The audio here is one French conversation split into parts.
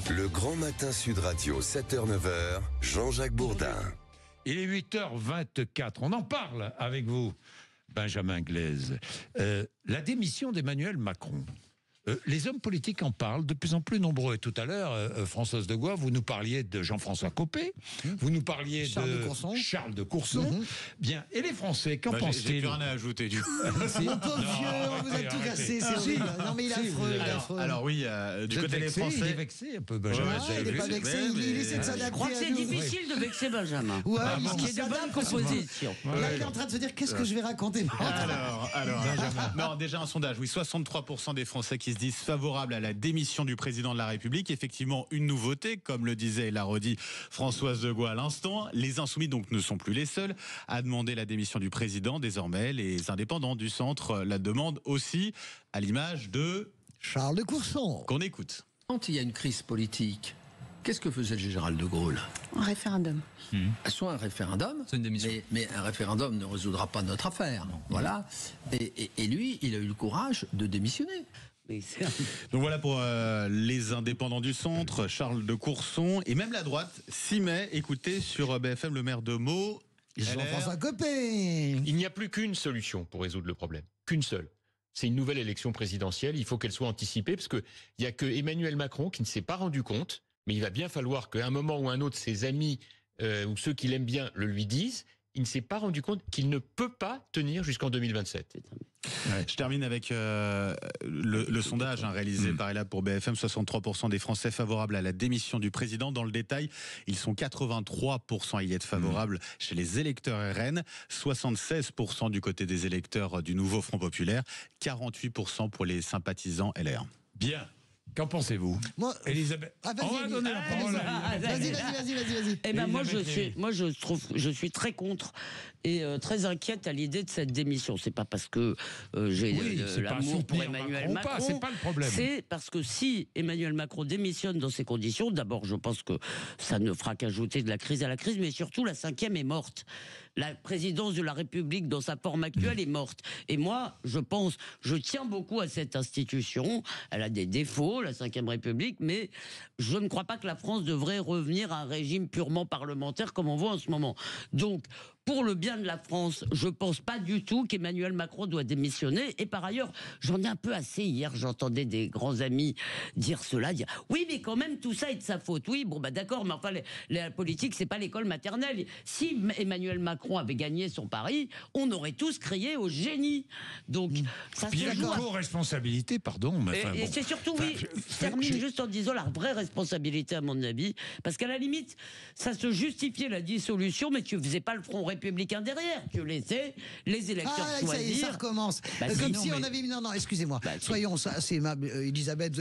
Le Grand Matin Sud Radio, 7h-9h, Jean-Jacques Bourdin. Il est 8h24, on en parle avec vous, Benjamin Glaise. La démission d'Emmanuel Macron. Les hommes politiques en parlent de plus en plus nombreux. Et tout à l'heure, Françoise de Gois, vous nous parliez de Jean-François Copé, vous nous parliez de Charles de Courson. Bien. Et les Français, qu'en pensent-ils? J'ai plus rien à ajouter du coup. Mon pauvre vieux, on vous a tout cassé, c'est horrible. Non mais il est affreux, Alors oui, du côté des Français... Il est vexé un peu, Benjamin. Il n'est pas vexé, il essaie de s'adapter. Je crois que c'est difficile de vexer Benjamin. Ouais, il y a de bonnes compositions. Là, il est en train de se dire, qu'est-ce que je vais raconter? Alors, non, déjà un sondage, oui, 63% des Français qui se disent favorables à la démission du président de la République. Effectivement, une nouveauté, comme le disait et l'a redit Françoise de Gois à l'instant. Les Insoumis donc ne sont plus les seuls à demander la démission du président. Désormais, les indépendants du centre la demandent aussi, à l'image de Charles de Courson. Qu'on écoute. Quand il y a une crise politique, qu'est-ce que faisait le général de Gaulle? Un référendum. Soit un référendum, c'est une démission. Mais un référendum ne résoudra pas notre affaire. Voilà. Et lui, il a eu le courage de démissionner. Donc voilà pour les indépendants du centre, Charles de Courson, et même la droite s'y met. Écoutez sur BFM le maire de Meaux, Jean-François Copé. Il n'y a plus qu'une solution pour résoudre le problème, qu'une seule. C'est une nouvelle élection présidentielle, il faut qu'elle soit anticipée, parce qu'il n'y a que Emmanuel Macron qui ne s'est pas rendu compte, mais il va bien falloir qu'à un moment ou un autre, ses amis ou ceux qui l'aiment bien le lui disent. Il ne s'est pas rendu compte qu'il ne peut pas tenir jusqu'en 2027. Ouais. Je termine avec le sondage réalisé par Elab pour BFM. 63% des Français favorables à la démission du président. Dans le détail, ils sont 83% à y être favorables chez les électeurs RN, 76% du côté des électeurs du nouveau Front Populaire, 48% pour les sympathisants LR. Bien. Qu'en pensez-vous? Moi, Elisabeth, on va donner la parole à... Vas-y. Eh ben moi je suis très contre et très inquiète à l'idée de cette démission. C'est pas parce que j'ai l'amour pour Emmanuel Macron. C'est pas le problème. C'est parce que si Emmanuel Macron démissionne dans ces conditions, d'abord je pense que ça ne fera qu'ajouter de la crise à la crise, mais surtout la cinquième est morte. La présidence de la République dans sa forme actuelle est morte. Et moi, je tiens beaucoup à cette institution. Elle a des défauts, la Cinquième République, mais je ne crois pas que la France devrait revenir à un régime purement parlementaire comme on voit en ce moment. Donc, pour le bien de la France, je pense pas du tout qu'Emmanuel Macron doit démissionner. Et par ailleurs, j'en ai un peu assez. Hier, j'entendais des grands amis dire cela, dire oui, mais quand même tout ça est de sa faute. Oui, bon bah d'accord, mais enfin la politique c'est pas l'école maternelle. Si Emmanuel Macron avait gagné son pari, on aurait tous crié au génie. Donc ça Puis il y a une co-responsabilité, pardon. Mais et c'est surtout je termine juste en disant la vraie responsabilité à mon avis, parce qu'à la limite, ça se justifiait la dissolution, mais tu faisais pas le Front républicain derrière, tu laissais les électeurs choisir. Ça recommence. Comme si on avait mis... Non, excusez-moi. Soyons ça, c'est Elisabeth.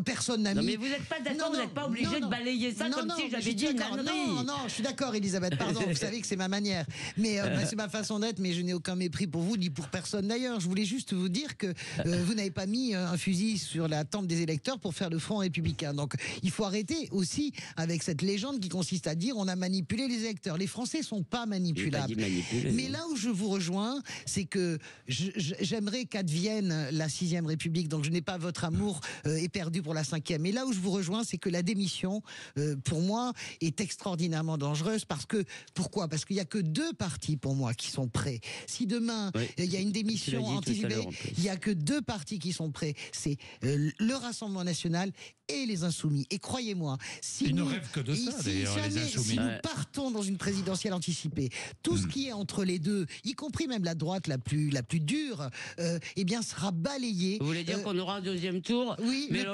Personne n'a mis... Non, mais vous n'êtes pas d'accord, vous n'êtes pas obligé de balayer ça comme si j'avais dit une ânerie. Non, je suis d'accord, Elisabeth, pardon, vous savez que c'est ma manière. Mais c'est ma façon d'être, mais je n'ai aucun mépris pour vous, ni pour personne d'ailleurs. Je voulais juste vous dire que vous n'avez pas mis un fusil sur la tempe des électeurs pour faire le Front républicain. Donc, il faut arrêter aussi avec cette légende qui consiste à dire on a manipulé les électeurs. Les Français sont pas manipulables. Mais là où je vous rejoins, c'est que j'aimerais qu'advienne la 6ème République. Donc, je n'ai pas votre amour éperdu pour la 5e. Mais là où je vous rejoins, c'est que la démission, pour moi, est extraordinairement dangereuse. Pourquoi? Parce qu'il n'y a que 2 partis, pour moi, qui sont prêts. Si demain, il y a une démission anticipée, il n'y a que 2 partis qui sont prêts. C'est le Rassemblement national et les Insoumis. Et croyez-moi, si ne rêvent que de ça, d'ailleurs, les Insoumis. Si nous partons dans une présidentielle anticipée, tout ce qui est entre les deux, y compris même la droite la plus dure, eh bien, sera balayé. Vous voulez dire qu'on aura un 2e tour? Oui, Le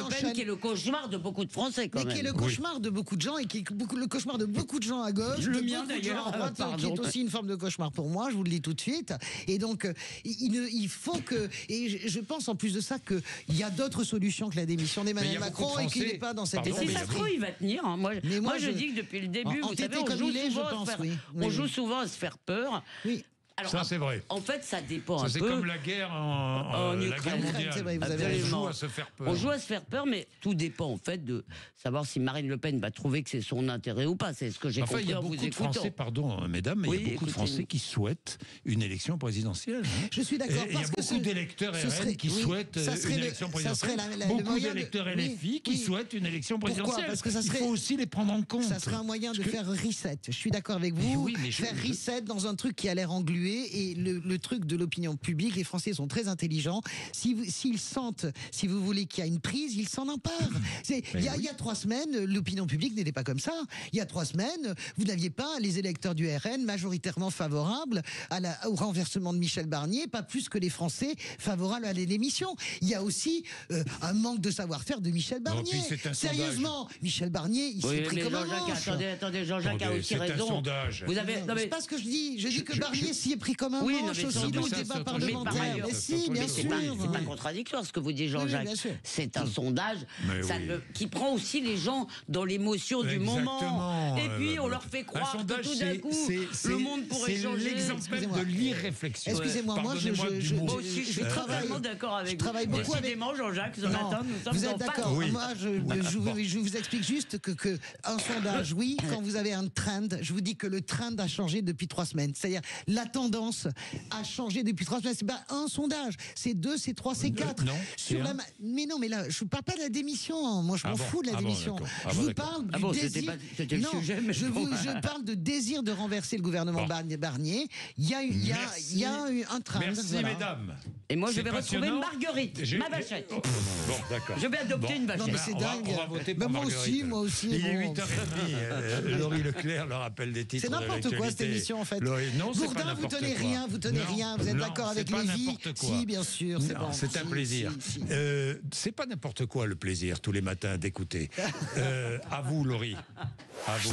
Pen, qui est le cauchemar de beaucoup de Français, quand même. Qui est le cauchemar de beaucoup de gens, et qui est le cauchemar de beaucoup de gens à gauche. Le mien, d'ailleurs. Qui est aussi une forme de cauchemar pour moi, je vous le dis tout de suite. Et donc, il faut que... Et je pense en plus de ça qu'il y a d'autres solutions que la démission d'Emmanuel Macron, et qu'il n'est pas dans cette... Et si ça se trouve, il va tenir. Moi, je dis que depuis le début, vous savez, on joue souvent à se faire peur. Oui. Alors, Ça, c'est vrai. En fait, ça dépend Ça, un c'est peu. comme la guerre en la Ukraine. guerre mondiale. C'est vrai, vous avez On raison. joue à se faire peur. On joue à se faire peur, mais tout dépend en fait de savoir si Marine Le Pen va trouver que c'est son intérêt ou pas. C'est ce que j'ai Enfin, il compris y a en vous beaucoup de écoutant. Français, pardon, mesdames, mais Oui, il y a beaucoup de écoutez-nous. Français qui souhaitent une élection présidentielle. hein. Je suis d'accord. Et il y a parce que beaucoup d'électeurs ce RN serait- qui oui, souhaitent ça serait une le- élection ça serait présidentielle. le Beaucoup moyen de- d'électeurs oui, LFI qui oui. souhaitent une élection Pourquoi présidentielle. Parce que ça serait- Il faut aussi les prendre en compte. Ça serait un moyen de Parce que- faire reset. Je suis d'accord avec vous. Mais oui, mais faire reset dans un truc qui a l'air englué. Et le truc de l'opinion publique, les Français sont très intelligents. S'ils sentent, si vous voulez, qu'il y a une prise, ils s'en emparent. Il y a 3 semaines, l'opinion publique n'était pas comme ça. Il y a 3 semaines, vous n'aviez pas les électeurs du RN majoritairement favorables au renversement de Michel Barnier, pas plus que les Français favorables à l'émission. Il y a aussi un manque de savoir-faire de Michel Barnier. puis c'est un Sérieusement, Michel Barnier, il s'est Oui, pris mais comme un Jean-Jacques, manche. attendez, Jean-Jacques a Attendez, aussi c'est un raison. sondage. Vous avez, non, C'est mais pas ce que je dis. Je dis que je- Barnier s'y est pris comme un Oui, non, manche mais aussi ça, dans le ça, débat c'est autre chose. Mais par parlementaire. ailleurs, Mais c'est si, autre bien chose. c'est sûr. pas contradictoire ce que vous dit Jean-Jacques. bien sûr. C'est un sondage Mais oui. qui prend aussi les gens dans l'émotion du moment. Exactement. Et puis on leur fait croire que sondage, tout d'un coup le monde pourrait changer. C'est l'exemple Excusez-moi. de l'irréflexion. Excusez-moi, moi, je- Pardonnez-moi je- du je- mot. Moi aussi, je suis totalement d'accord avec travaille vous. beaucoup avec- Décidément, Jean-Jacques, ce Non, matin, nous sommes vous êtes en phase. d'accord. Oui. Moi, je vous explique juste que un sondage, oui, quand vous avez un trend, je vous dis que le trend a changé depuis 3 semaines. C'est-à-dire, la tendance a changé depuis 3 semaines. C'est pas un sondage, c'est 2, c'est 3, c'est 4. non, c'est un. Mais non, mais là, je ne parle pas de la démission. Moi, je Ah m'en bon, fous de la ah bon, démission. d'accord. Ah je bon, vous d'accord. parle du Ah bon, désir. c'était le Non, sujet, mais je parle de désir de renverser le gouvernement Bon. Barnier. Il y a eu un trend. Merci, voilà. mesdames. Et moi, je C'est vais retrouver passionnant. Marguerite, ma vachette. Oh, bon, d'accord. Je vais adopter une vachette. Non, mais c'est on va- dingue. on va voter Mais pour moi Marguerite. aussi, moi aussi. Il est bon. 8h30. Laurie Leclerc leur rappelle des titres. C'est n'importe de quoi cette l'actualité. émission en fait. Laurie, non, c'est pas Bourdin, vous n'importe tenez quoi. rien, vous tenez Non, rien. Vous êtes non, d'accord avec c'est pas Lévy? n'importe quoi. Si, bien sûr, c'est Non, bon. c'est un Si, plaisir. si, si. C'est pas n'importe quoi le plaisir tous les matins d'écouter. À vous, Laurie. À vous.